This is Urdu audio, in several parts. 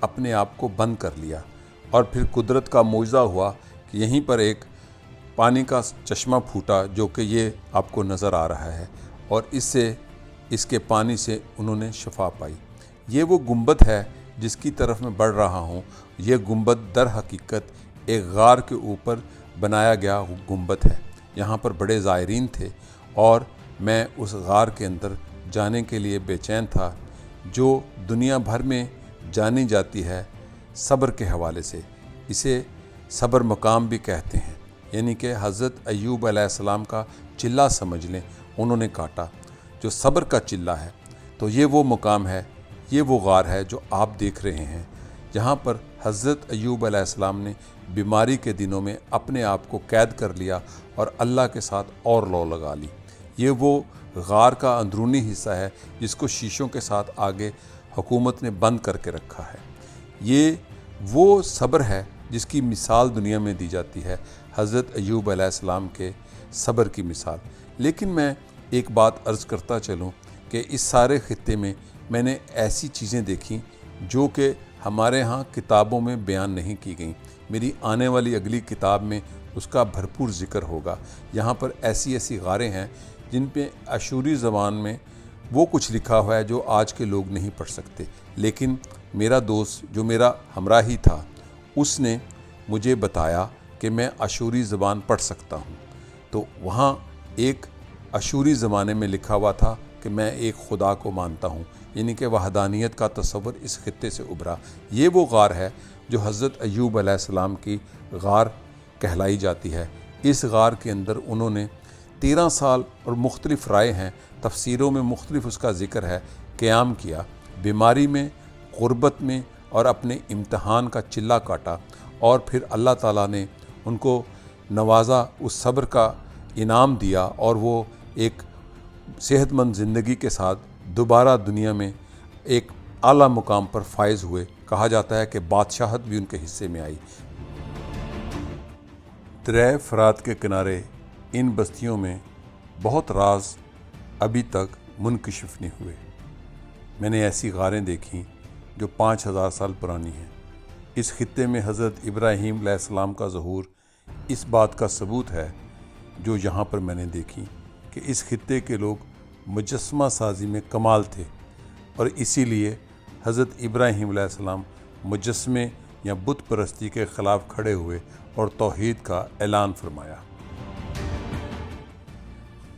اپنے آپ کو بند کر لیا، اور پھر قدرت کا معجزہ ہوا کہ یہیں پر ایک پانی کا چشمہ پھوٹا جو کہ یہ آپ کو نظر آ رہا ہے، اور اس کے پانی سے انہوں نے شفا پائی۔ یہ وہ گنبد ہے جس کی طرف میں بڑھ رہا ہوں۔ یہ گنبد در حقیقت ایک غار کے اوپر بنایا گیا گنبد ہے۔ یہاں پر بڑے زائرین تھے اور میں اس غار کے اندر جانے کے لیے بے چین تھا، جو دنیا بھر میں جانی جاتی ہے صبر کے حوالے سے۔ اسے صبر مقام بھی کہتے ہیں، یعنی کہ حضرت ایوب علیہ السلام کا چلہ سمجھ لیں انہوں نے کاٹا، جو صبر کا چلہ ہے۔ تو یہ وہ مقام ہے، یہ وہ غار ہے جو آپ دیکھ رہے ہیں، جہاں پر حضرت ایوب علیہ السلام نے بیماری کے دنوں میں اپنے آپ کو قید کر لیا اور اللہ کے ساتھ اور لو لگا لی۔ یہ وہ غار کا اندرونی حصہ ہے جس کو شیشوں کے ساتھ آگے حکومت نے بند کر کے رکھا ہے۔ یہ وہ صبر ہے جس کی مثال دنیا میں دی جاتی ہے، حضرت ایوب علیہ السلام کے صبر کی مثال۔ لیکن میں ایک بات عرض کرتا چلوں کہ اس سارے خطے میں نے ایسی چیزیں دیکھیں جو کہ ہمارے ہاں کتابوں میں بیان نہیں کی گئیں۔ میری آنے والی اگلی کتاب میں اس کا بھرپور ذکر ہوگا۔ یہاں پر ایسی غاریں ہیں جن پہ اشوری زبان میں وہ کچھ لکھا ہوا ہے جو آج کے لوگ نہیں پڑھ سکتے، لیکن میرا دوست جو میرا ہمراہی تھا اس نے مجھے بتایا کہ میں اشوری زبان پڑھ سکتا ہوں۔ تو وہاں ایک اشوری زمانے میں لکھا ہوا تھا کہ میں ایک خدا کو مانتا ہوں، یعنی کہ وحدانیت کا تصور اس خطے سے ابھرا۔ یہ وہ غار ہے جو حضرت ایوب علیہ السلام کی غار کہلائی جاتی ہے۔ اس غار کے اندر انہوں نے 13 سال اور مختلف رائے ہیں، تفسیروں میں مختلف اس کا ذکر ہے، قیام کیا، بیماری میں، غربت میں، اور اپنے امتحان کا چلہ کاٹا، اور پھر اللہ تعالیٰ نے ان کو نوازا، اس صبر کا انعام دیا، اور وہ ایک صحت مند زندگی کے ساتھ دوبارہ دنیا میں ایک اعلیٰ مقام پر فائز ہوئے۔ کہا جاتا ہے کہ بادشاہت بھی ان کے حصے میں آئی۔ دریائے فرات کے کنارے ان بستیوں میں بہت راز ابھی تک منکشف نہیں ہوئے۔ میں نے ایسی غاریں دیکھیں جو 5000 سال پرانی ہیں۔ اس خطے میں حضرت ابراہیم علیہ السلام کا ظہور اس بات کا ثبوت ہے جو یہاں پر میں نے دیکھی کہ اس خطے کے لوگ مجسمہ سازی میں کمال تھے، اور اسی لیے حضرت ابراہیم علیہ السلام مجسمے یا بت پرستی کے خلاف کھڑے ہوئے اور توحید کا اعلان فرمایا۔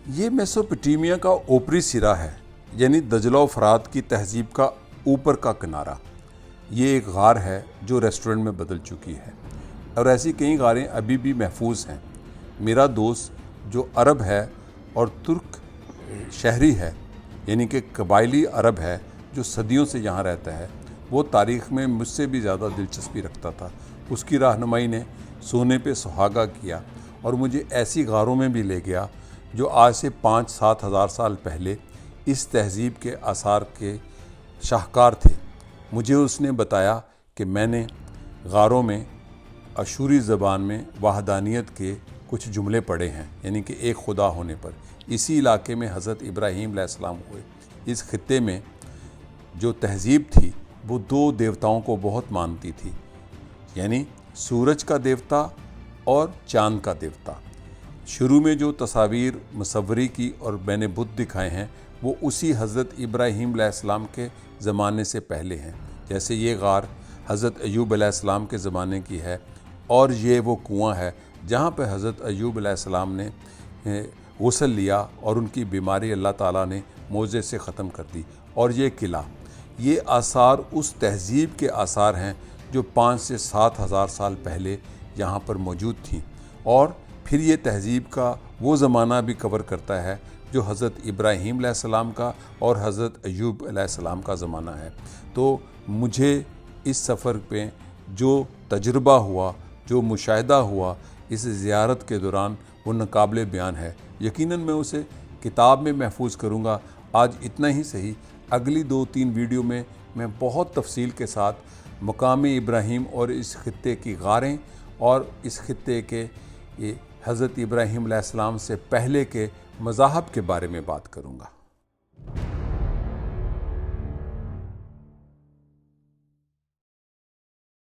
یہ میسوپوٹیمیا کا اوپری سرا ہے، یعنی دجلہ و فرات کی تہذیب کا اوپر کا کنارہ۔ یہ ایک غار ہے جو ریسٹورنٹ میں بدل چکی ہے، اور ایسی کئی غاریں ابھی بھی محفوظ ہیں۔ میرا دوست جو عرب ہے اور ترک شہری ہے، یعنی کہ قبائلی عرب ہے جو صدیوں سے یہاں رہتا ہے، وہ تاریخ میں مجھ سے بھی زیادہ دلچسپی رکھتا تھا۔ اس کی رہنمائی نے سونے پہ سہاگا کیا اور مجھے ایسی غاروں میں بھی لے گیا جو آج سے 5-7 ہزار سال پہلے اس تہذیب کے آثار کے شاہکار تھے۔ مجھے اس نے بتایا کہ میں نے غاروں میں اشوری زبان میں وحدانیت کے کچھ جملے پڑھے ہیں، یعنی کہ ایک خدا ہونے پر۔ اسی علاقے میں حضرت ابراہیم علیہ السلام ہوئے۔ اس خطے میں جو تہذیب تھی وہ 2 دیوتاؤں کو بہت مانتی تھی، یعنی سورج کا دیوتا اور چاند کا دیوتا۔ شروع میں جو تصاویر مصوری کی اور میں نے بت دکھائے ہیں وہ اسی حضرت ابراہیم علیہ السلام کے زمانے سے پہلے ہیں، جیسے یہ غار حضرت ایوب علیہ السلام کے زمانے کی ہے، اور یہ وہ کنواں ہے جہاں پہ حضرت ایوب علیہ السلام نے غسل لیا اور ان کی بیماری اللہ تعالیٰ نے معجزے سے ختم کر دی۔ اور یہ قلعہ، یہ آثار اس تہذیب کے آثار ہیں جو 5 سے 7 ہزار سال پہلے یہاں پر موجود تھیں، اور پھر یہ تہذیب کا وہ زمانہ بھی کور کرتا ہے جو حضرت ابراہیم علیہ السلام کا اور حضرت ایوب علیہ السلام کا زمانہ ہے۔ تو مجھے اس سفر پہ جو تجربہ ہوا، جو مشاہدہ ہوا اس زیارت کے دوران، وہ ناقابل بیان ہے۔ یقیناً میں اسے کتاب میں محفوظ کروں گا۔ آج اتنا ہی صحیح، اگلی 2-3 ویڈیو میں بہت تفصیل کے ساتھ مقام ابراہیم اور اس خطے کی غاریں اور اس خطے کے حضرت ابراہیم علیہ السلام سے پہلے کے مذاہب کے بارے میں بات کروں گا۔